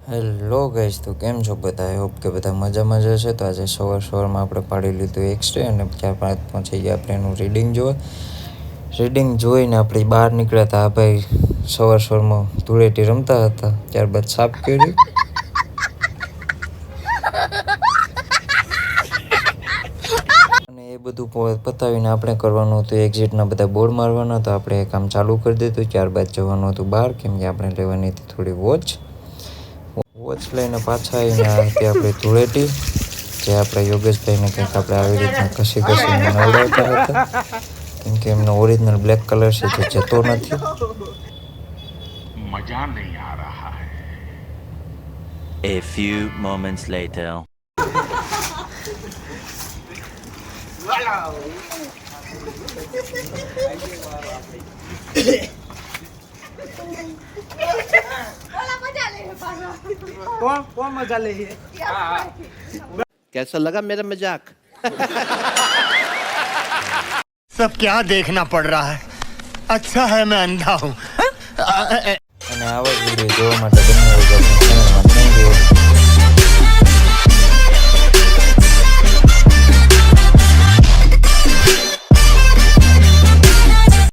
Hello guys, તો કેમ છો બધા? આઈ હોપ કે બધા મજામાં જ હશે. તો આજે સવારમાં આપણે પાડી લીધું એક્સરે અને 4-5 પહોંચી ગયા આપણે એનું રીડિંગ જોઈને આપણે બહાર નીકળ્યા હતા. આ ભાઈ સવારમાં ધૂળેટી રમતા હતા, ત્યારબાદ સાફ કર્યું અને એ બધું પતાવીને આપણે કરવાનું હતું એક્ઝિટના બધા બોર્ડ મારવાના. તો આપણે એ કામ ચાલુ કરી દીધું. ત્યારબાદ જવાનું હતું બહાર, કેમ કે આપણે લેવાની હતી થોડી વોચ લઈને પાછા આવીને હતી આપણે ધૂળેટી, જે આપણે યોગેશભાઈને કંઈક આપણે આવી રીતના ઘસીને નવડાવતા હતા, કેમ કે એમનો ઓરિજિનલ બ્લેક કલર છે જે જતો નથી. मजा नहीं आ रहा है. A few moments later. कौन मजा ले है? कैसा लगा मेरा मजाक? सब क्या देखना पड़ रहा है? अच्छा है मैं अंधा हूँ. અને આવા જ વિડીયો જોવા માટે બંને ચેનલમાં થેન્ક યુ.